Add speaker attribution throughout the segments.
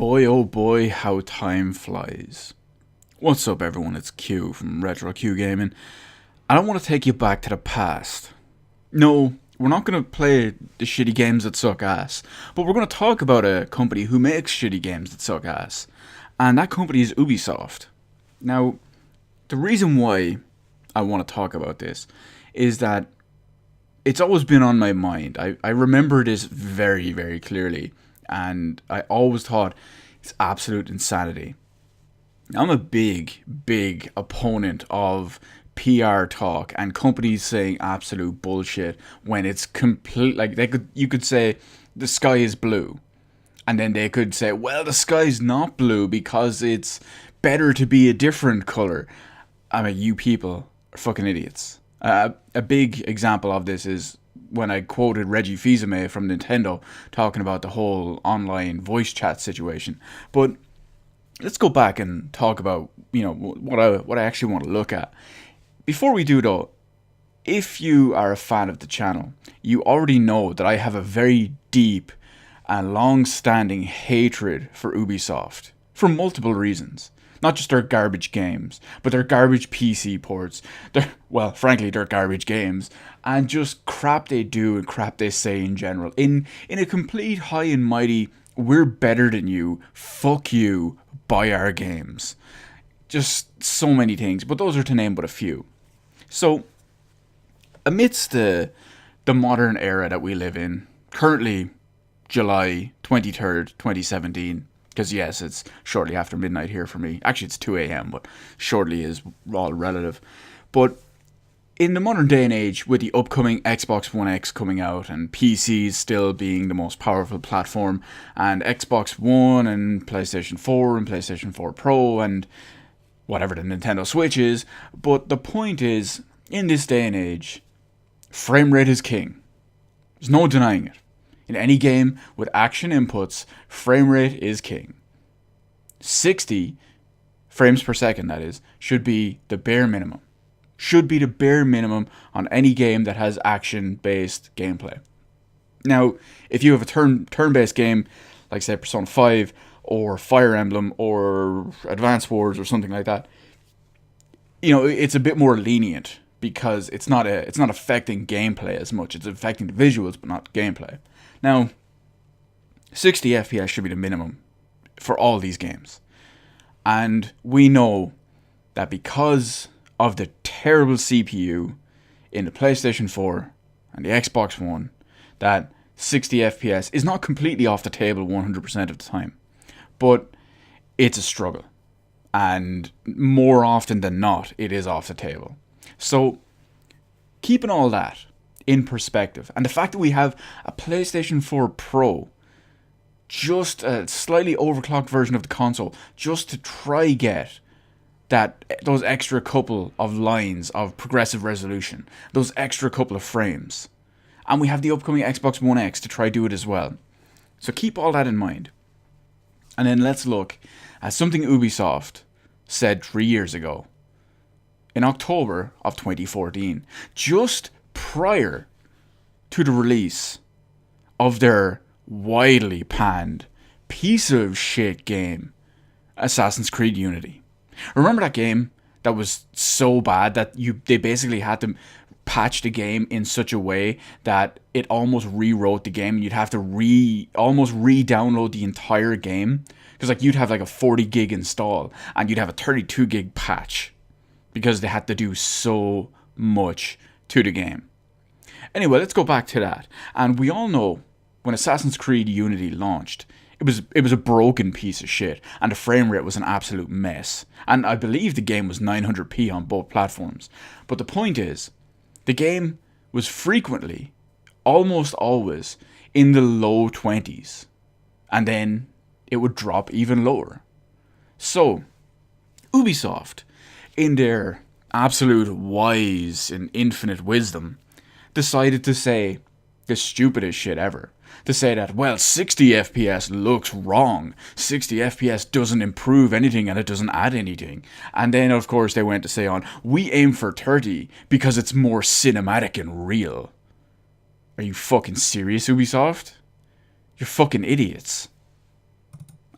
Speaker 1: Boy, oh boy, how time flies. What's up, everyone? It's Q from Retro Q Gaming. I don't want to take you back to the past. No, we're not going to play the shitty games that suck ass, but we're going to talk about a company who makes shitty games that suck ass, and that company is Ubisoft. Now, the reason why I want to talk about this is that it's always been on my mind. I remember this very, very clearly, and I always thought it's absolute insanity. I'm a big opponent of PR talk and companies saying absolute bullshit when it's complete. Like you could say the sky is blue, and then they could say, well, the sky's not blue because it's better to be a different color. I mean, you people are fucking idiots. A big example of this is when I quoted Reggie Fils-Aimé from Nintendo talking about the whole online voice chat situation. But let's go back and talk about, what I actually want to look at. Before we do though, if you are a fan of the channel, you already know that I have a very deep and long-standing hatred for Ubisoft for multiple reasons. Not just their garbage games, but their garbage PC ports. Frankly, they're garbage games. And just crap they do and crap they say in general. In a complete high and mighty, we're better than you, fuck you, buy our games. Just so many things, but those are to name but a few. So, amidst the modern era that we live in, currently July 23rd, 2017, because yes, it's shortly after midnight here for me. Actually, it's 2 a.m., but shortly is all relative. But in the modern day and age, with the upcoming Xbox One X coming out, and PCs still being the most powerful platform, and Xbox One, and PlayStation 4, and PlayStation 4 Pro, and whatever the Nintendo Switch is, but the point is, in this day and age, frame rate is king. There's no denying it. In any game with action inputs, frame rate is king. 60 frames per second, that is, should be the bare minimum. Should be the bare minimum on any game that has action-based gameplay. Now, if you have a turn-based game, like say Persona 5, or Fire Emblem, or Advance Wars, or something like that, it's a bit more lenient, because it's not affecting gameplay as much. It's affecting the visuals, but not gameplay. Now, 60 FPS should be the minimum for all these games. And we know that because of the terrible CPU in the PlayStation 4 and the Xbox One, that 60 FPS is not completely off the table 100% of the time. But it's a struggle. And more often than not, it is off the table. So, keeping all that in perspective, and the fact that we have a PlayStation 4 Pro, just a slightly overclocked version of the console, just to try get those extra couple of lines of progressive resolution, those extra couple of frames. And we have the upcoming Xbox One X to try do it as well. So keep all that in mind. And then let's look at something Ubisoft said 3 years ago, in October of 2014, just prior to the release of their widely panned piece of shit game, Assassin's Creed Unity. Remember that game that was so bad that they basically had to patch the game in such a way that it almost rewrote the game, and you'd have to almost re-download the entire game, because you'd have a 40 gig install and you'd have a 32 gig patch because they had to do so much to the game. Anyway, let's go back to that. And we all know when Assassin's Creed Unity launched, it was a broken piece of shit, and the frame rate was an absolute mess. And I believe the game was 900p on both platforms. But the point is, the game was frequently, almost always, in the low 20s. And then it would drop even lower. So, Ubisoft, in their absolute wise and infinite wisdom, decided to say the stupidest shit ever. To say that, 60 FPS looks wrong. 60 FPS doesn't improve anything and it doesn't add anything. And then, of course, they went to say we aim for 30 because it's more cinematic and real. Are you fucking serious, Ubisoft? You're fucking idiots.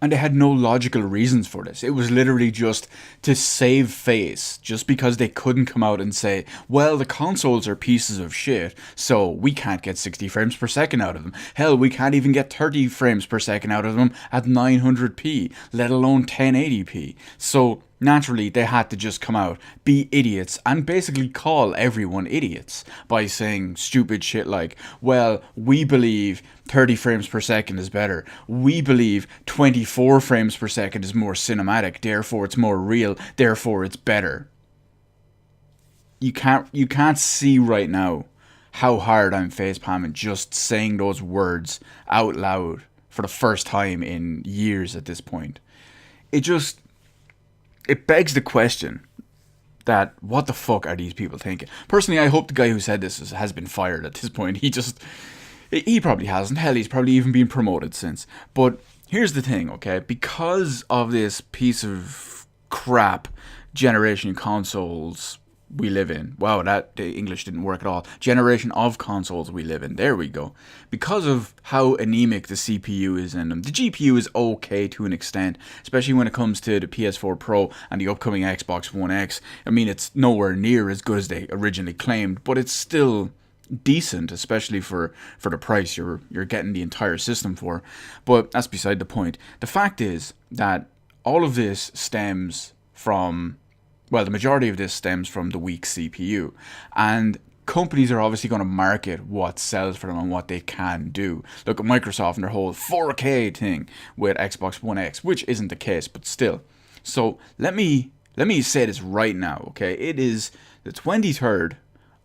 Speaker 1: And they had no logical reasons for this. It was literally just to save face, just because they couldn't come out and say, well, the consoles are pieces of shit, so we can't get 60 frames per second out of them. Hell, we can't even get 30 frames per second out of them at 900p, let alone 1080p. So naturally, they had to just come out, be idiots, and basically call everyone idiots by saying stupid shit like, well, we believe 30 frames per second is better. We believe 24 frames per second is more cinematic, therefore it's more real, therefore it's better. You can't see right now how hard I'm facepalming just saying those words out loud for the first time in years at this point. It begs the question that what the fuck are these people thinking? Personally, I hope the guy who said this has been fired at this point. He probably hasn't. Hell, he's probably even been promoted since. But here's the thing, okay? Because of this piece of crap generation consoles we live in. Wow, the English didn't work at all. Generation of consoles we live in. There we go. Because of how anemic the CPU is in them. The GPU is okay to an extent, especially when it comes to the PS4 Pro and the upcoming Xbox One X. I mean, it's nowhere near as good as they originally claimed, but it's still decent, especially for the price you're getting the entire system for. But that's beside the point. The fact is that all of this stems from... well, the majority of this stems from the weak CPU, and companies are obviously going to market what sells for them and what they can do. Look at Microsoft and their whole 4K thing with Xbox One X, which isn't the case, but still. So let me say this right now, okay? It is the 23rd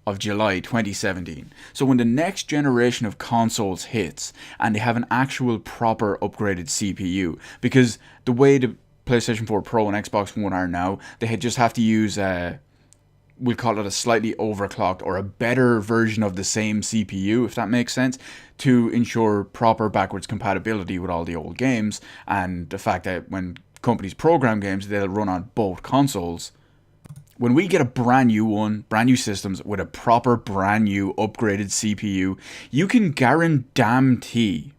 Speaker 1: of July 2017. So when the next generation of consoles hits and they have an actual proper upgraded CPU, because the way the PlayStation 4 Pro and Xbox One are now, they just have to use we'll call it a slightly overclocked or a better version of the same CPU, if that makes sense, to ensure proper backwards compatibility with all the old games, and the fact that when companies program games, they'll run on both consoles. When we get a brand new systems with a proper brand new upgraded CPU, you can guarantee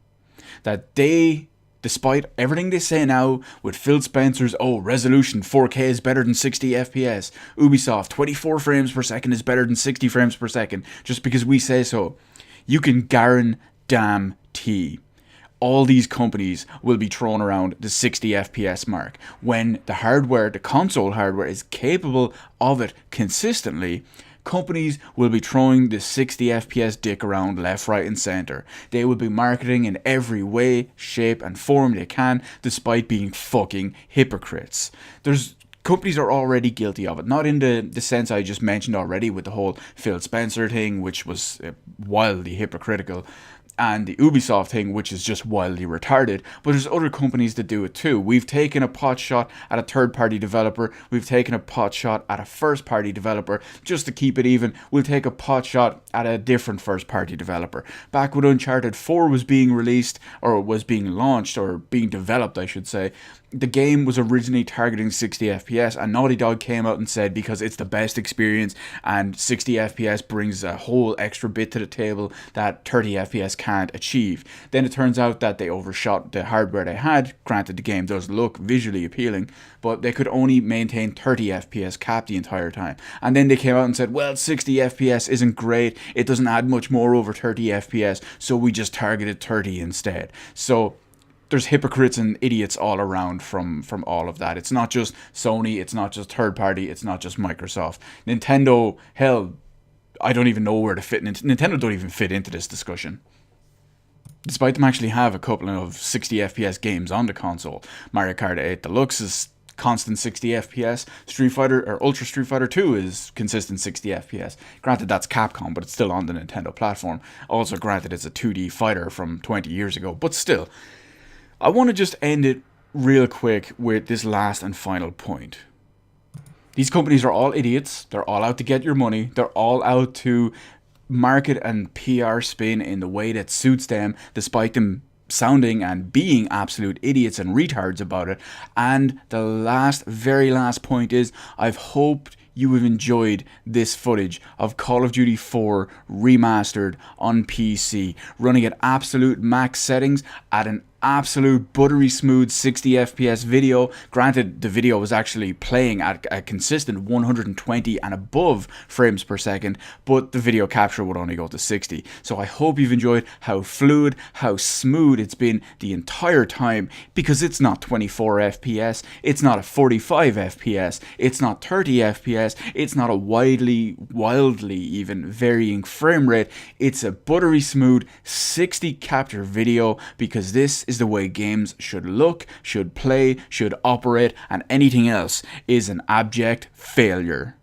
Speaker 1: that they, despite everything they say now with Phil Spencer's, resolution 4K is better than 60 FPS, Ubisoft 24 frames per second is better than 60 frames per second, just because we say so, you can guarantee all these companies will be thrown around the 60 FPS mark. When the hardware, the console hardware, is capable of it consistently, companies will be throwing the 60 FPS dick around left, right and centre. They will be marketing in every way, shape and form they can, despite being fucking hypocrites. Companies are already guilty of it. Not in the sense I just mentioned already with the whole Phil Spencer thing, which was wildly hypocritical, and the Ubisoft thing, which is just wildly retarded, but there's other companies that do it too. We've taken a pot shot at a third-party developer, we've taken a pot shot at a first-party developer, just to keep it even, we'll take a pot shot at a different first-party developer. Back when Uncharted 4 was being released, or was being launched, or being developed I should say, the game was originally targeting 60 FPS, and Naughty Dog came out and said because it's the best experience and 60 FPS brings a whole extra bit to the table that 30 FPS can't achieve. Then it turns out that they overshot the hardware they had. Granted, the game does look visually appealing, but they could only maintain 30 FPS cap the entire time. And then they came out and said, well, 60 FPS isn't great, it doesn't add much more over 30 FPS, so we just targeted 30 instead. So there's hypocrites and idiots all around from all of that. It's not just Sony, it's not just third party, it's not just Microsoft. Nintendo, hell, I don't even know where to fit. Nintendo don't even fit into this discussion. Despite them actually have a couple of 60 FPS games on the console. Mario Kart 8 Deluxe is constant 60 FPS. Street Fighter or Ultra Street Fighter 2 is consistent 60 FPS. Granted, that's Capcom, but it's still on the Nintendo platform. Also, granted, it's a 2D fighter from 20 years ago, but still. I want to just end it real quick with this last and final point. These companies are all idiots. They're all out to get your money. They're all out to market and PR spin in the way that suits them, despite them sounding and being absolute idiots and retards about it. And the very last point is, I've hoped you have enjoyed this footage of Call of Duty 4 Remastered on PC, running at absolute max settings at an absolute buttery smooth 60 FPS video. Granted, the video was actually playing at a consistent 120 and above frames per second, but the video capture would only go to 60. So I hope you've enjoyed how fluid, how smooth it's been the entire time, because it's not 24 FPS, it's not a 45 FPS, it's not 30 FPS, it's not a wildly even varying frame rate. It's a buttery smooth 60 capture video, because this is the way games should look, should play, should operate, and anything else is an abject failure.